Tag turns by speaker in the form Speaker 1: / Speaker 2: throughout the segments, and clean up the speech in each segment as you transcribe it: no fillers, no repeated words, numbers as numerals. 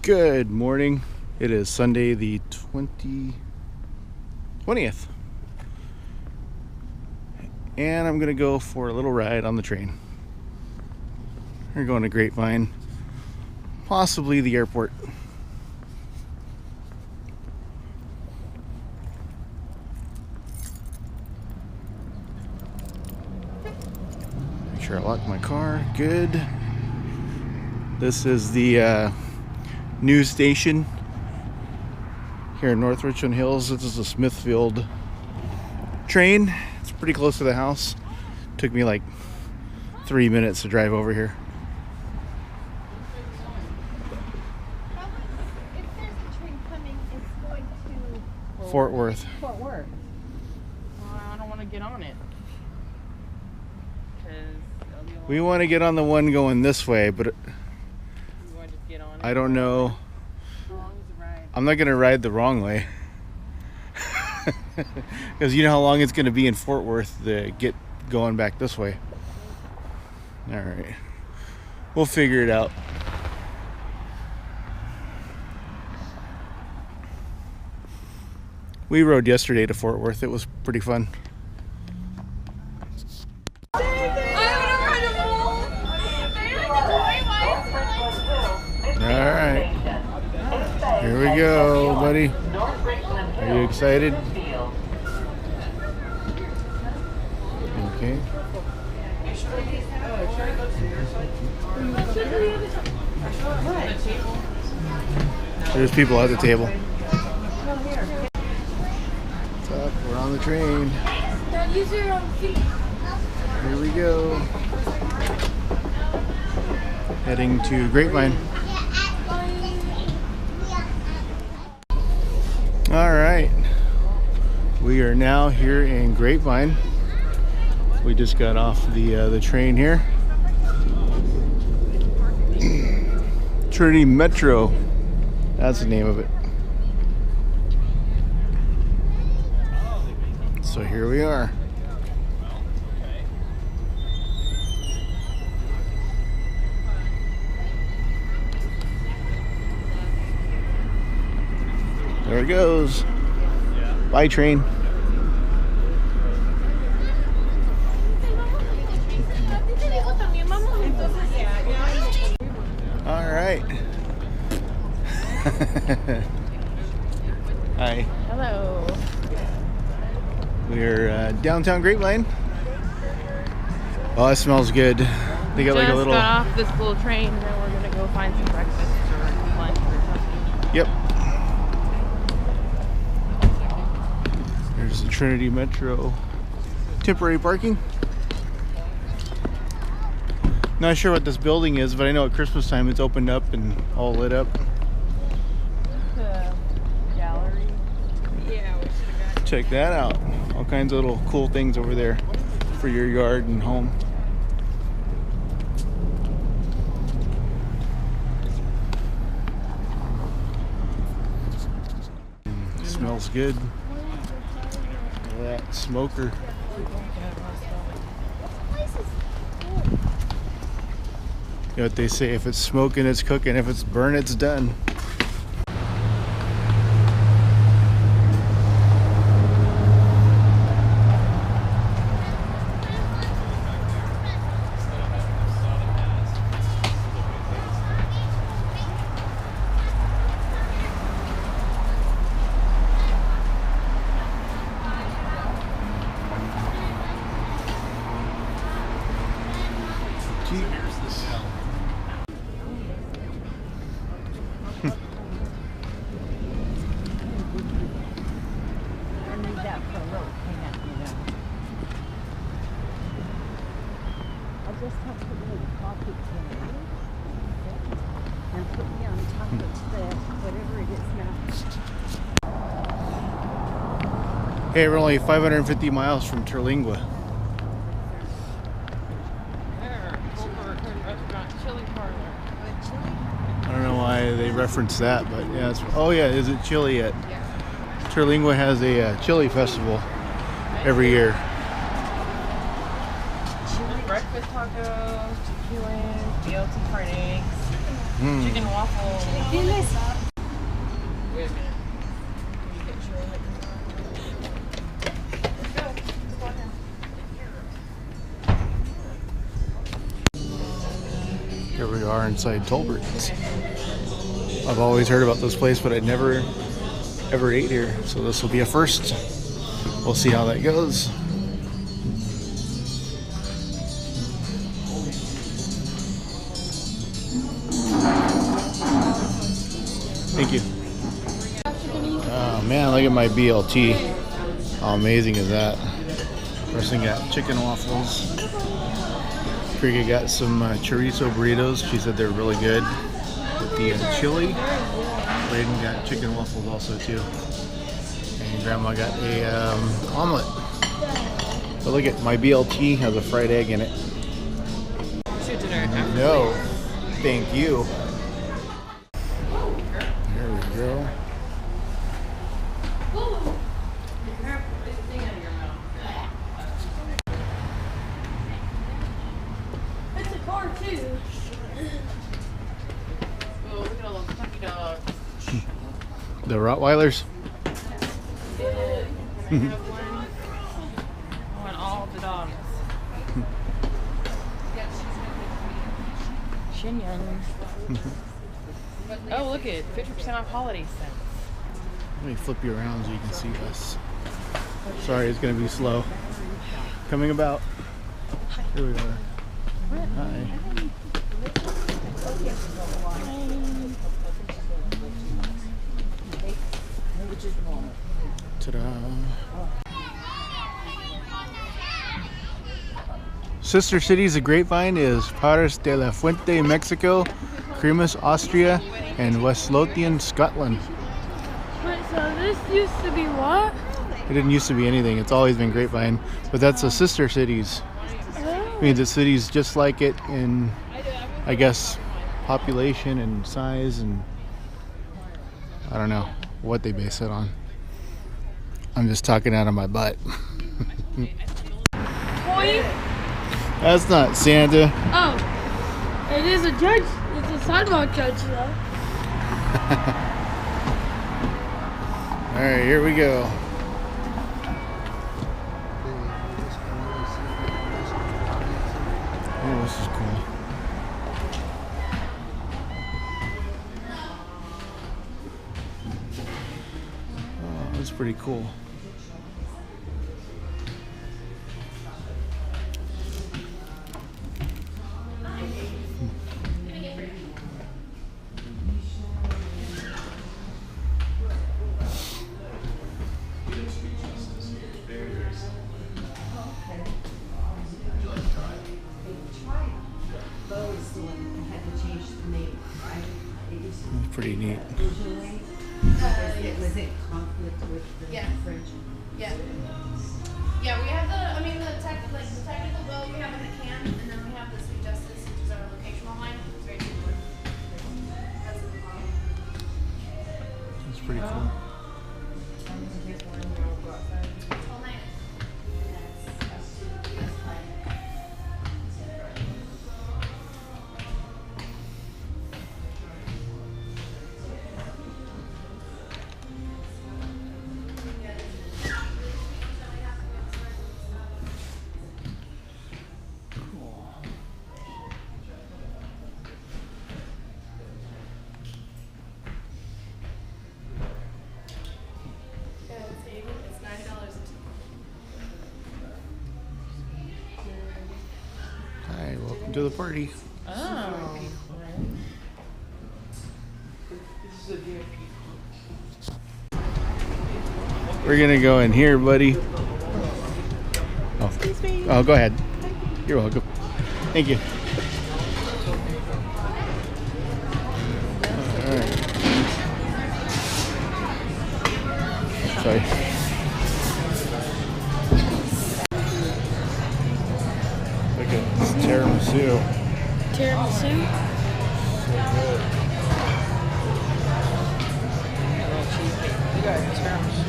Speaker 1: Good morning. It is Sunday the 20th. And I'm going to go for a little ride on the train. We're going to Grapevine, possibly the airport. Make sure I lock my car. Good. This is the news station here in North Richland Hills. This is a Smithfield train. It's pretty close to the house. Took me like 3 minutes to drive over here.
Speaker 2: If there's a train coming, it's going to
Speaker 1: Fort Worth.
Speaker 2: Fort Worth.
Speaker 3: I don't want to get on it.
Speaker 1: We want to get on the one going this way, but
Speaker 3: You want to just get on it?
Speaker 1: I don't know.
Speaker 3: How long is the ride?
Speaker 1: I'm not going to ride the wrong way. Because you know how long it's going to be in Fort Worth to get going back this way. Alright. We'll figure it out. We rode yesterday to Fort Worth. It was pretty fun. Alright. Here we go, buddy. Are you excited? Okay. There's people at the table. What's up? We're on the train. Here we go. Heading to Grapevine. All right. We are now here in Grapevine. We just got off the train here. Trinity Metro. That's the name of it. So here we are. There it goes. Bye, train. All right. Hi.
Speaker 3: Hello.
Speaker 1: We're downtown Grapevine. Oh, it smells good. They got like a little.
Speaker 3: Got off this little train, and then we're gonna go find some breakfast or lunch or something.
Speaker 1: Yep. There's the Trinity Metro temporary parking. Not sure what this building is, but I know at Christmas time it's opened up and all lit up.
Speaker 3: The gallery. Yeah, we should have got.
Speaker 1: Check that out. All kinds of little cool things over there for your yard and home. Smells good. Look at that smoker. You know what they say, if it's smoking, it's cooking. If it's burn, it's done.
Speaker 2: Just have to put me in the coffee can and put me on top of the whatever it is now.
Speaker 1: Hey, we're only 550 miles from Terlingua.
Speaker 3: There, Tolbert restaurant, chili parlor.
Speaker 1: I don't know why they reference that, but yeah. Oh yeah, is it chili yet?
Speaker 3: Yeah.
Speaker 1: Terlingua has a chili festival every year.
Speaker 3: Breakfast tacos, chilaquiles, BLT fried eggs. Chicken waffle.
Speaker 2: Tienes.
Speaker 3: Wait a minute. Let's go. Let's go now.
Speaker 1: Here we are inside Tolbert's. I've always heard about this place, but I never ever ate here. So this will be a first. We'll see how that goes. Thank you. Oh man, look at my BLT. How amazing is that? First thing, got chicken waffles. Frigga got some chorizo burritos. She said they're really good with the chili. Braden got chicken waffles also too. And Grandma got a omelet. But look at my BLT has a fried egg in it.
Speaker 3: Shoot dinner after.
Speaker 1: No, thank you. There we go.
Speaker 2: It's a car too.
Speaker 3: Oh, look at all those puppy dogs.
Speaker 1: The Rottweilers.
Speaker 3: Can I have one? I want all the dogs. Shinyan. Oh, look at 50% off holiday scents.
Speaker 1: Let me flip you around so you can see us. Sorry, it's going to be slow. Coming about. Here we are. Hi. Ta-da. Sister cities of Grapevine is Paris de la Fuente, Mexico, Cremus, Austria, and West Lothian, Scotland.
Speaker 2: Wait, so this used to be what?
Speaker 1: It didn't used to be anything. It's always been Grapevine, but that's the sister cities.
Speaker 2: Oh.
Speaker 1: I mean, the cities just like it in, I guess, population and size, and I don't know what they base it on. I'm just talking out of my butt.
Speaker 2: Toy?
Speaker 1: That's not Santa.
Speaker 2: Oh. It is a judge. It's a sidewalk judge though.
Speaker 1: All right, here we go. Oh, this is cool. Oh, that's pretty cool. Pretty neat.
Speaker 4: Was it conflict with the French?
Speaker 5: Yeah. Yeah, we have the technical vote we have in the can, and then we have the sweet justice, which is our locational line. It's very similar. That's the problem.
Speaker 1: That's pretty cool.
Speaker 5: All night. It's $9 a ticket.
Speaker 1: Hi, welcome to the party.
Speaker 3: Oh.
Speaker 1: We're gonna go in here, buddy. Oh, oh, go ahead. You're welcome. Thank you. All right. Sorry. Look at this tiramisu.
Speaker 2: Tiramisu?
Speaker 1: So good.
Speaker 3: You got tiramisu.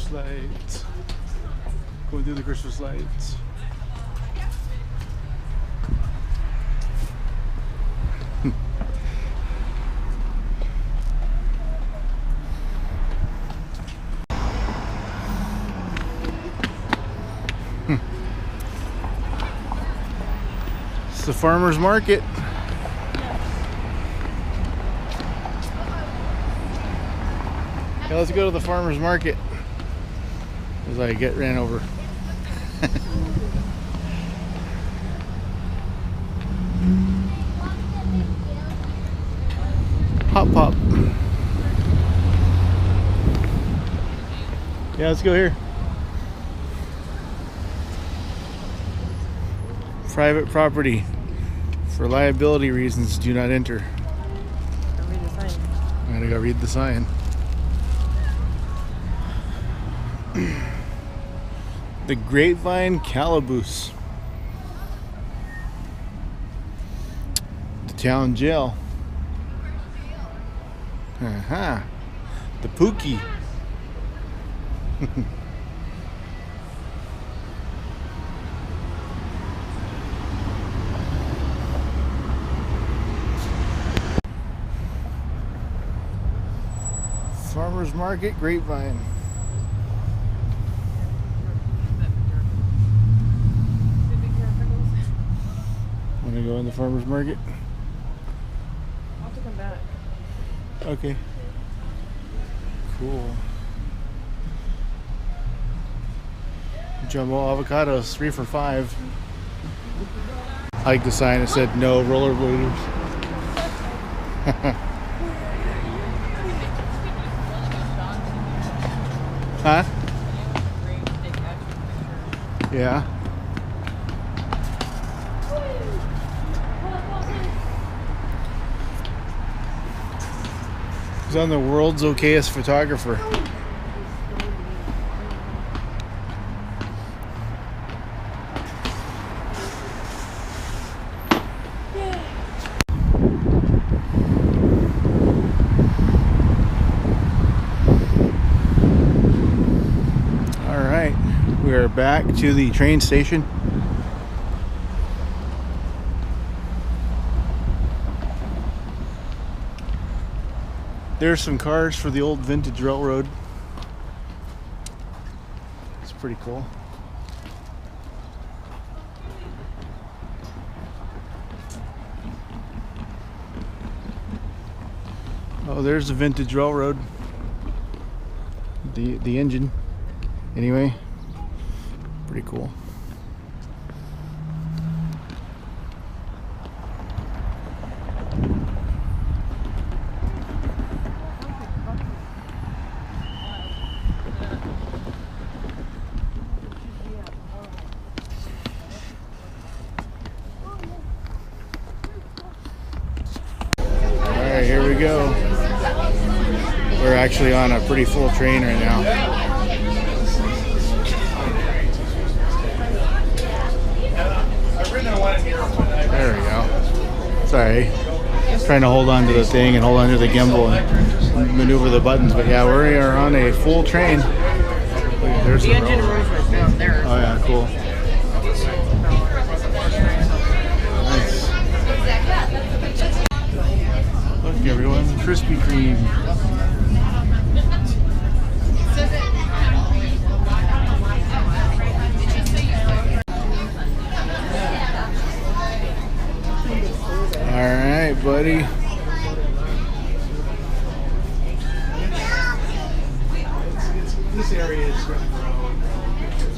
Speaker 1: Christmas lights. Going through the Christmas lights. It's the farmer's market. Okay, let's go to the farmer's market as I get ran over. Hop pop. Yeah, let's go here. Private property. For liability reasons, do not enter.
Speaker 3: Read the sign.
Speaker 1: I'm gonna go read the sign. The Grapevine Calaboose. The town jail. The Pookie. Farmers Market, Grapevine. Want to go in the farmers market?
Speaker 3: I'll have to come back.
Speaker 1: Okay. Cool. Jumbo avocados, 3 for $5. I like the sign that said no rollerbladers. Huh? Yeah. He's on the world's okayest photographer. We're back to the train station. There's some cars for the old vintage railroad. It's pretty cool. Oh, there's the vintage railroad. The engine. Anyway. Pretty cool. Alright, here we go. We're actually on a pretty full train right now. There we go. Sorry. Trying to hold on to the thing and hold on to the gimbal and maneuver the buttons. But yeah, we are on a full train. There's
Speaker 3: The engine room's right down there.
Speaker 1: Oh yeah, cool. Nice. Look everyone, Krispy Kreme. Alright, buddy.
Speaker 6: This area is going to grow.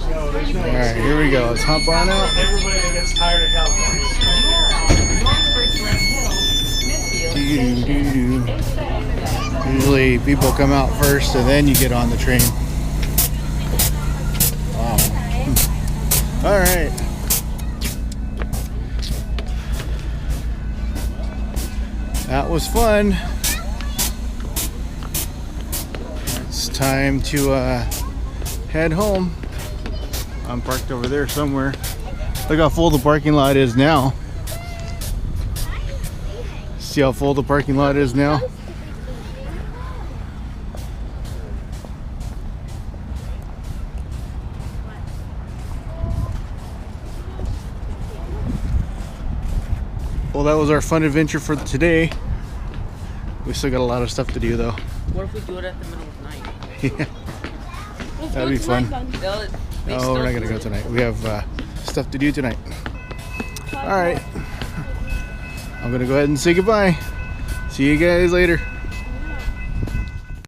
Speaker 6: So there's no
Speaker 1: Alright, here we go. Let's hop on out.
Speaker 6: Everybody that gets tired of California.
Speaker 1: Usually people come out first and then you get on the train. Wow. Alright. That was fun. It's time to head home. I'm parked over there somewhere. Look how full the parking lot is now. See how full the parking lot is now? Well, that was our fun adventure for today. We still got a lot of stuff to do, though.
Speaker 3: What if we do it at the middle of the night?
Speaker 1: Yeah, that'd be fun. No, we're not gonna go tonight. We have stuff to do tonight. All right, I'm gonna go ahead and say goodbye. See you guys later.